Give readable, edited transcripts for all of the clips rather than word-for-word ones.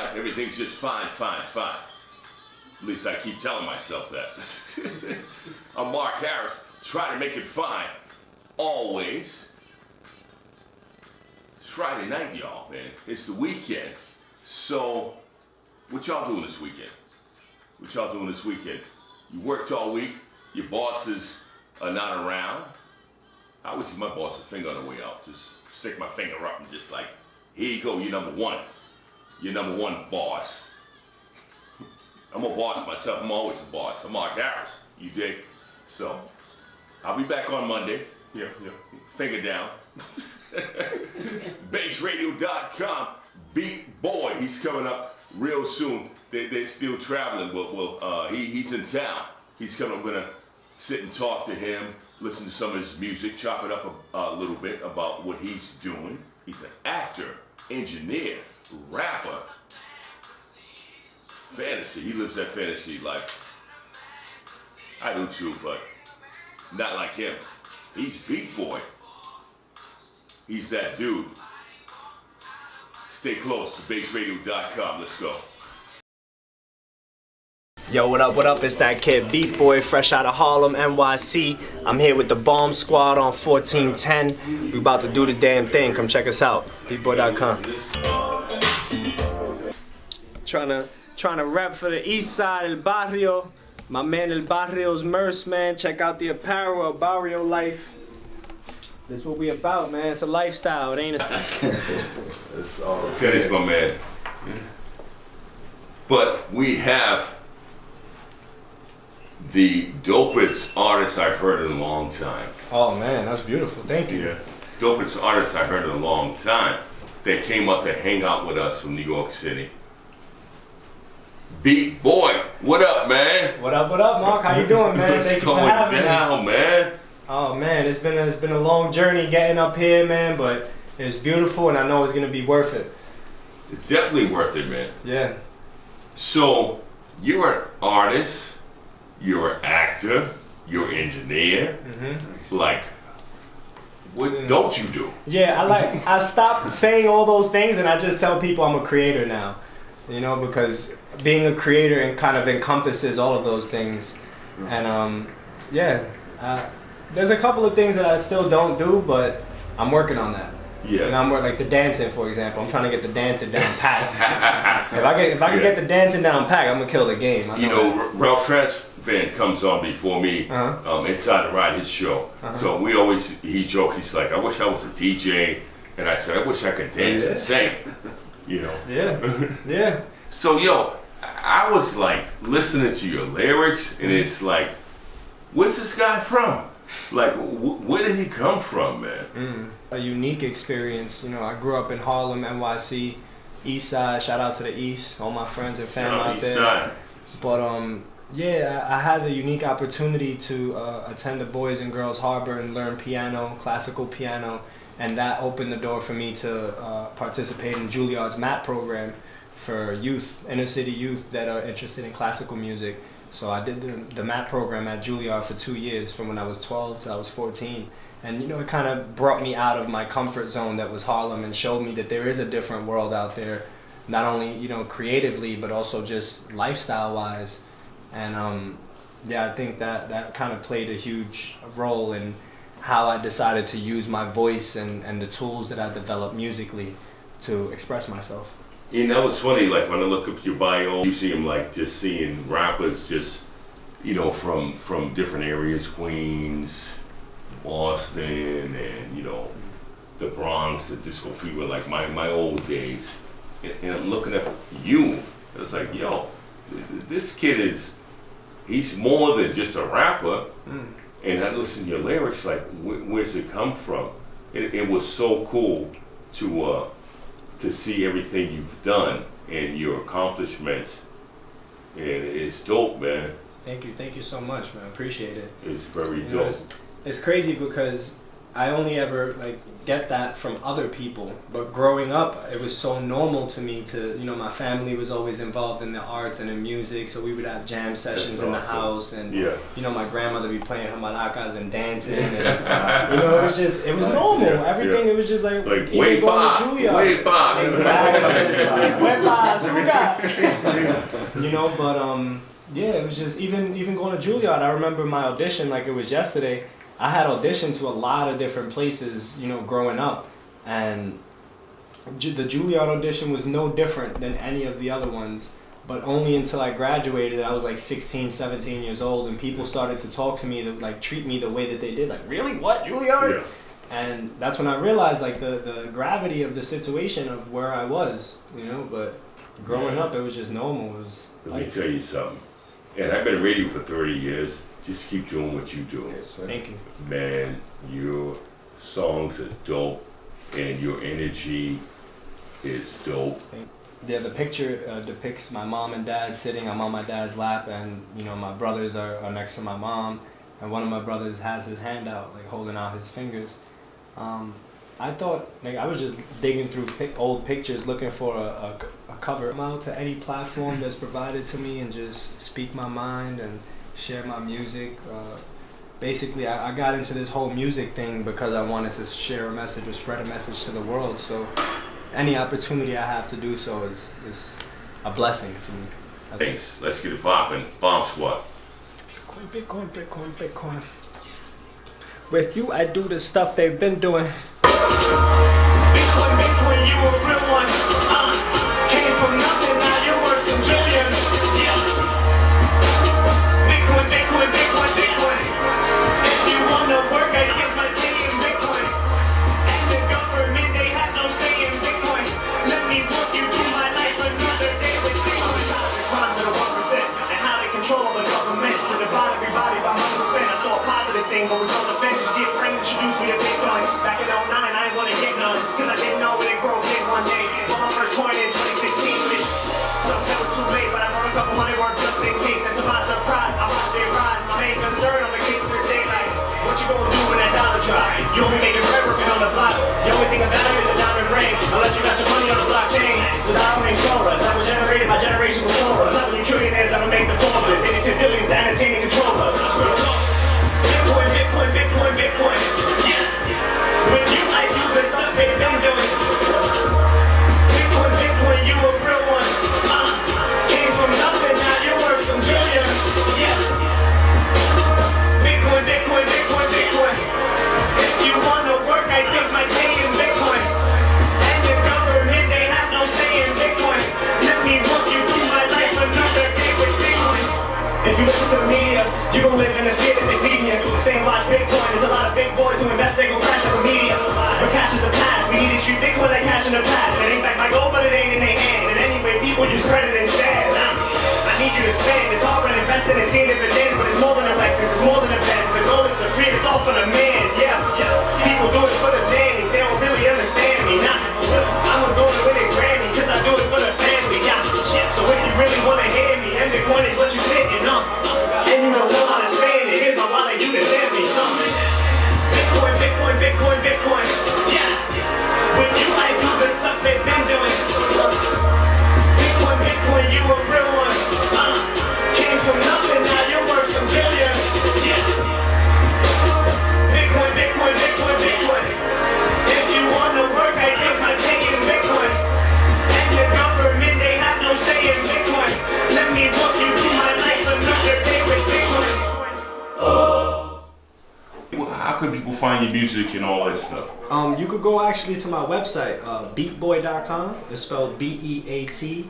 Everything's just fine, fine, fine. At least I keep telling myself that. I'm Mark Harris, trying to make it fine, always. It's Friday night, y'all, man. It's the weekend. So, what y'all doing this weekend? What y'all doing this weekend? You worked all week, your bosses are not around. I always give my boss a finger on the way out. Just stick my finger up and just like, here you go, you're number one. You're number one boss. I'm a boss myself. I'm always a boss. I'm Mark Harris. You dig? So, I'll be back on Monday. Yeah. Finger down. BassRadio.com. BeatBoi. He's coming up real soon. They're still traveling. He's in town. He's coming. I'm gonna sit and talk to him, listen to some of his music, chop it up a little bit about what he's doing. He's an actor, engineer, rapper, fantasy. He lives that fantasy life. I do too, but not like him. He's BeatBoi. He's that dude. Stay close to BassRadio.com. Let's go. Yo, what up, it's that kid BeatBoi, fresh out of Harlem, NYC. I'm here with the BombSqaud on 1410. We about to do the damn thing, come check us out, BeatBoi.com. Trying to rep for the east side El Barrio. My man El Barrio's merch, man. Check out the apparel, El Barrio life. That's what we about, man. It's a lifestyle, it ain't a... It's all finished, my man. But we have the dopest artist I've heard in a long time. Oh man, that's beautiful. Thank you. Yeah. Dopest artist I've heard in a long time. They came up to hang out with us from New York City. BeatBoi, what up, man? What up, Mark? How you doing, man? Thank you for having me. Down, man? Oh man, it's been a long journey getting up here, man, but it's beautiful and I know it's gonna be worth it. It's definitely worth it, man. Yeah. So, you're an artist, you're an actor, you're an engineer. Like, what don't you do? Yeah, I stopped saying all those things and I just tell people I'm a creator now. You know, because being a creator and kind of encompasses all of those things. And there's a couple of things that I still don't do, but I'm working on that. Yeah. And I'm like the dancing, for example. I'm trying to get the dancing down pat. if I can get the dancing down pat, I'm gonna kill the game. You know, Ralph Transvan comes on before me, Inside the Ride, his show. So he joked, he's like, I wish I was a DJ, and I said, I wish I could dance and sing. You know. Yeah. So yo, I was like listening to your lyrics, and it's like, where's this guy from? Like, where did he come from, man? A unique experience. You know, I grew up in Harlem, NYC, East Side. Shout out to the East, all my friends and family out there. Side. But I had the unique opportunity to attend the Boys and Girls Harbor and learn piano, classical piano. And that opened the door for me to participate in Juilliard's MAP program for youth, inner city youth that are interested in classical music. So I did the MAP program at Juilliard for 2 years, from when I was 12 to I was 14. And you know, it kind of brought me out of my comfort zone that was Harlem and showed me that there is a different world out there, not only, you know, creatively, but also just lifestyle-wise. And I think that kind of played a huge role in how I decided to use my voice and the tools that I developed musically to express myself. You know, it's funny, like when I look up your bio, you see them like just seeing rappers just, you know, from different areas, Queens, Boston, and, you know, the Bronx, the disco fever, like my old days. And I'm looking at you, it's like, yo, this kid he's more than just a rapper. And I listen to your lyrics, like, where's it come from? It was so cool to see everything you've done and your accomplishments. And it's dope, man. Thank you so much, man. Appreciate it. It's very You dope. know, it's crazy because I only ever like get that from other people. But growing up, it was so normal to me to, you know, my family was always involved in the arts and in music, so we would have jam sessions in the house, and you know, my grandmother would be playing maracas and dancing, and you know, it was normal. Everything, it was just like way back, way back. Exactly. Way back, suga. You know, but yeah, it was just even going to Juilliard. I remember my audition like it was yesterday. I had auditioned to a lot of different places, you know, growing up, and the Juilliard audition was no different than any of the other ones, but only until I graduated, I was like 16, 17 years old, and people started to talk to me, to like treat me the way that they did, like, really, what, Juilliard? Yeah. And that's when I realized like the gravity of the situation of where I was, you know, but growing up, it was just normal. It was Let me tell you something, and I've been radio for 30 years. Just keep doing what you do. Yes, thank you. Man, your songs are dope, and your energy is dope. Yeah, the picture depicts my mom and dad sitting. I'm on my dad's lap, and you know, my brothers are next to my mom, and one of my brothers has his hand out, like holding out his fingers. I thought, like, I was just digging through old pictures looking for a cover. I'm out to any platform that's provided to me and just speak my mind and share my music. Basically, I got into this whole music thing because I wanted to share a message or spread a message to the world. So any opportunity I have to do so is a blessing to me. Thanks. Let's get it popping. BombSqaud. Bitcoin, Bitcoin, Bitcoin. With you, I do the stuff they've been doing. Bitcoin, Bitcoin, you a real one. Came from nothing, now you're worth some billions. Yeah. Bitcoin, Bitcoin, Bitcoin, Bitcoin. If you wanna work, I take my pay in Bitcoin. And the government, they have no say in Bitcoin. Let me walk you through my life another day with Bitcoin. The crimes of the 1% and how they control the governments and divide everybody by money spent. I saw a positive thing, but was on the fence. You see a friend introduced me to Bitcoin. Back in 09, I didn't want to get none, cause I didn't know it would grow big one day. Bought my first coin in 2016, which some said was too late, but I bought a couple hundred worth just in case. And to my surprise, I watched it rise. My main concern on the cases today, like, what you gonna do when that dollar drop? You only making bread working on the block. The only thing of value is a diamond ring, unless you got your money on the blockchain. So I don't control us, that was generated by generation before us. Not the trillionaires that'll make the formulas. They just billions to entertain and control us. Bitcoin, Bitcoin, Bitcoin, Bitcoin. Yeah. With you, I do the stuff they've been doing. Bitcoin, Bitcoin, you a real one. Came from nothing, now you're worth some billions. Yeah. Bitcoin, Bitcoin, Bitcoin, Bitcoin. If you wanna work, I take my pay in Bitcoin. And the government, they have no say in Bitcoin. Let me walk you through my life another day with Bitcoin. If you listen to the media, you gon' live in the fear that they feed you. Saying watch Bitcoin, there's a lot of big boys who invest, they gon' crash on the media. But cash is the past, we need to treat Bitcoin like cash in the past. It ain't back my gold, but it ain't in their hands. And anyway, people use credit instead. I need you to spend, it's hard to invest in and see dividends, but it's more than a Lexus, it's more than a Benz. The goal is to free us all from the man, yeah. People do it for the Zannies, they don't really understand me. Nah, I'm gonna go to win a Grammy, cause I do it for the family, yeah. So if you really wanna hear me, and Bitcoin is what you sitting on. And you don't know how to spend it, here's my wallet, you can send me something. Bitcoin, Bitcoin, Bitcoin, Bitcoin, yeah. With you I do the stuff they've been doing. Bitcoin, Bitcoin, you a real one. Came from nothing, now you're worth some billions, yeah. Bitcoin, Bitcoin, Bitcoin, Bitcoin. If you wanna work, I take my pay in Bitcoin. And the government, they have no say in Bitcoin. Let me walk you through my life another day with Bitcoin. How can people find your music and all that stuff? You could go actually to my website, BeatBoi.com. It's spelled BeatBoi.com.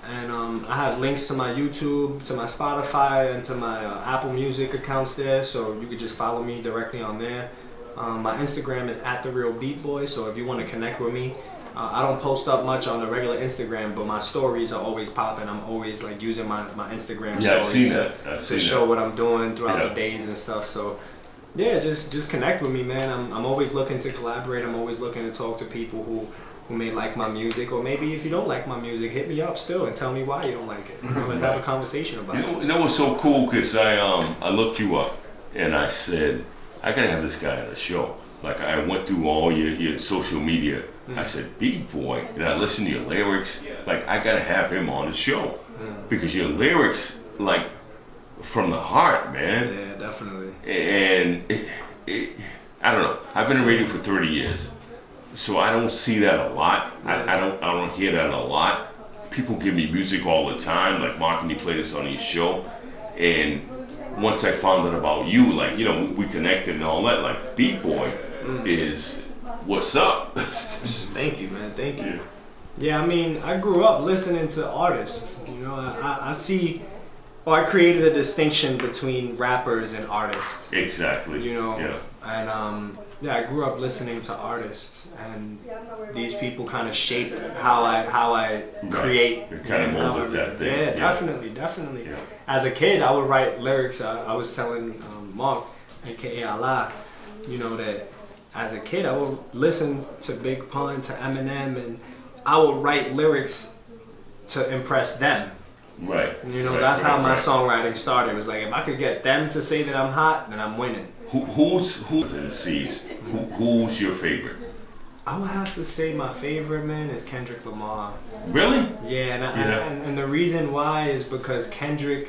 And I have links to my YouTube, to my Spotify, and to my Apple Music accounts there. So you could just follow me directly on there. My Instagram is @TheRealBeatBoi. So if you want to connect with me, I don't post up much on the regular Instagram, but my stories are always popping. I'm always like using my Instagram stories to show what I'm doing throughout the days and stuff. So yeah, just connect with me, man. I'm always looking to collaborate. I'm always looking to talk to people who may like my music, or maybe if you don't like my music, hit me up still and tell me why you don't like it. Let's have a conversation about it. You know what's so cool? Cause I looked you up and I said, I gotta have this guy on the show. Like I went through all your social media. I said, BeatBoi, and I listened to your lyrics. Like I gotta have him on the show because your lyrics, like from the heart, man. Yeah, definitely. And I don't know. I've been in radio for 30 years, so I don't see that a lot. I don't hear that a lot. People give me music all the time. Like, Mark, can you play this on your show? And once I found out about you, like, you know, we connected and all that. Like, BeatBoi is what's up. Thank you, man. Thank you. Yeah. Yeah, I mean, I grew up listening to artists. You know, I see. Well, I created a distinction between rappers and artists. Exactly. You know, Yeah. and yeah, I grew up listening to artists, and these people kind of shaped how I create. It kind of and how molded I- that thing. Yeah, definitely. Yeah. As a kid, I would write lyrics. I was telling Mark, aka Allah, you know, that as a kid I would listen to Big Pun, to Eminem, and I would write lyrics to impress them. Right. You know, Right, that's how right, my right. songwriting started. It was like, if I could get them to say that I'm hot, then I'm winning. Who's MCs? Who's your favorite? I would have to say my favorite, man, is Kendrick Lamar. Really? Yeah, Yeah. and the reason why is because Kendrick,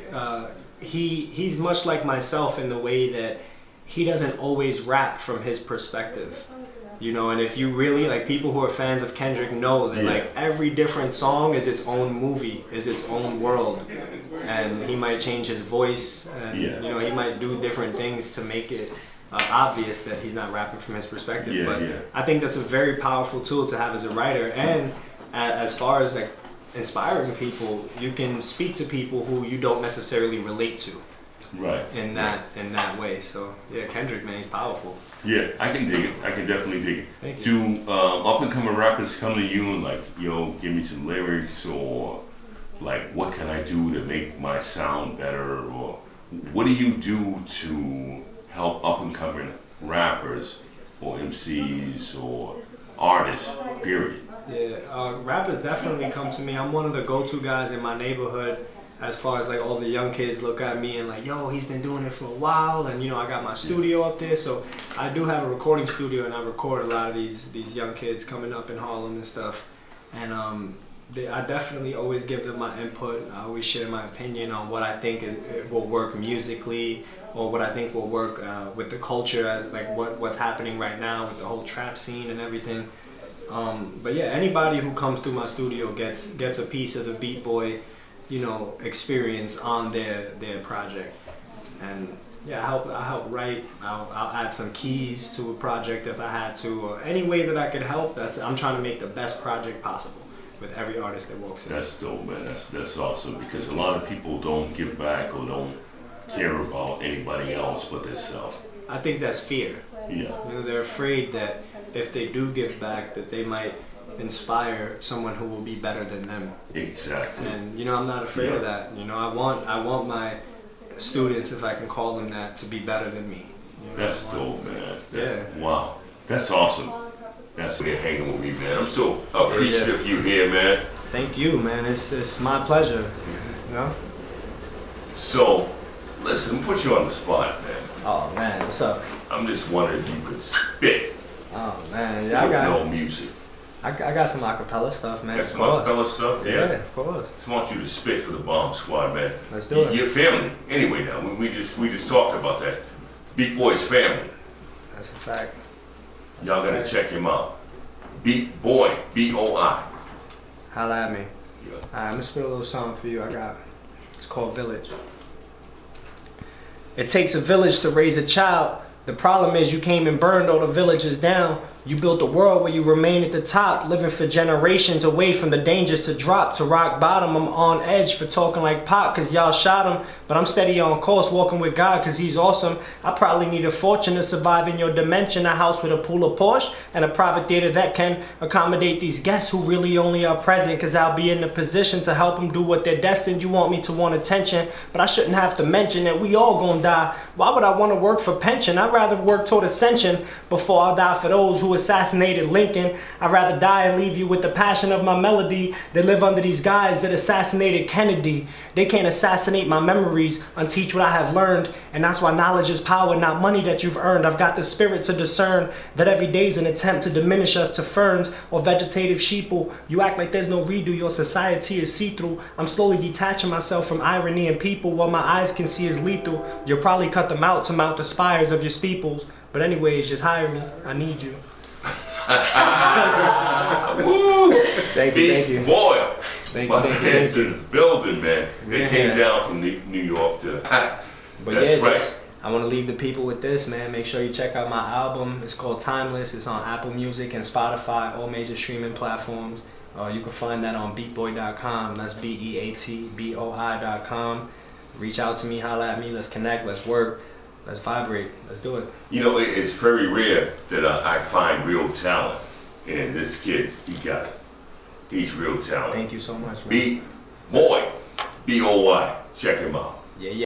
he's much like myself in the way that he doesn't always rap from his perspective. You know, and if you really, like, people who are fans of Kendrick know that, Yeah. like, every different song is its own movie, is its own world. And he might change his voice, and, Yeah. you know, he might do different things to make it obvious that he's not rapping from his perspective. Yeah, but yeah. I think that's a very powerful tool to have as a writer. And as far as, like, inspiring people, you can speak to people who you don't necessarily relate to Right. in that way. So, yeah, Kendrick, man, he's powerful. Yeah, I can dig it. I can definitely dig it. Thank you. Do up and coming rappers come to you and like, give me some lyrics, or like, what can I do to make my sound better, or what do you do to help up and coming rappers or MCs or artists, period? Yeah, rappers definitely come to me. I'm one of the go-to guys in my neighborhood. As far as like all the young kids look at me and like, yo, he's been doing it for a while, and you know, I got my studio up there, so I do have a recording studio, and I record a lot of these young kids coming up in Harlem and stuff. And I definitely always give them my input. I always share my opinion on what I think will work musically, or what I think will work with the culture, as like what's happening right now with the whole trap scene and everything. But yeah, anybody who comes through my studio gets a piece of the BeatBoi, you know, experience on their project. And yeah, I help write. I'll add some keys to a project if I had to, or any way that I could help. I'm trying to make the best project possible with every artist that walks in. That's dope, man. That's awesome, because a lot of people don't give back or don't care about anybody else but themselves. I think that's fear. Yeah. You know, they're afraid that if they do give back, that they might inspire someone who will be better than them. Exactly. And you know, I'm not afraid of that. You know, I want my students, if I can call them that, to be better than me. You know, That's dope, man. Yeah. Wow. That's awesome. That's for hanging with me, man. I'm so appreciative you here, man. Thank you, man. It's my pleasure. You know? So, listen, I'm put you on the spot, man. Oh man, what's up? I'm just wondering if you could spit Oh man, yeah, with no music. I got some acapella stuff, man. That's of my course. fellow stuff, Yeah, yeah. of course. Just want you to spit for the Bomb Squad, man. Let's do it. Your family. Anyway, now we just talked about that. BeatBoi's family. That's a fact. That's Y'all a gotta fact. check him out. BeatBoi, B-O-I. Holla at me. Yeah. Alright, I'm gonna spit a little song for you. It's called Village. It takes a village to raise a child. The problem is you came and burned all the villages down. You built a world where you remain at the top, living for generations away from the dangers to drop to rock bottom. I'm on edge for talking like Pop cause y'all shot him, but I'm steady on course walking with God cause he's awesome. I probably need a fortune to survive in your dimension, a house with a pool of Porsche and a private theater that can accommodate these guests who really only are present cause I'll be in the position to help them do what they're destined. You want me to want attention, but I shouldn't have to mention that we all gonna die. Why would I want to work for pension? I'd rather work toward ascension before I die for those who who assassinated Lincoln. I'd rather die and leave you with the passion of my melody than live under these guys that assassinated Kennedy. They can't assassinate my memories, unteach what I have learned, and that's why knowledge is power, not money that you've earned. I've got the spirit to discern that every day's an attempt to diminish us to ferns or vegetative sheeple. You act like there's no redo, your society is see-through. I'm slowly detaching myself from irony and people. What my eyes can see is lethal. You'll probably cut them out to mount the spires of your steeples. But anyways, just hire me. I need you. Woo! Thank you. BeatBoi. Thank My you. man's in the building, man. They Yeah. came down from New York to. But That's yeah, right. I want to leave the people with this, man. Make sure you check out my album. It's called Timeless. It's on Apple Music and Spotify, all major streaming platforms. You can find that on BeatBoi.com. That's BeatBoi.com. Reach out to me, holla at me. Let's connect. Let's work. Let's vibrate. Let's do it. You know, it's very rare that I find real talent. And this kid, he got it. He's real talent. Thank you so much, man. BeatBoi. B-O-Y. Check him out. Yeah.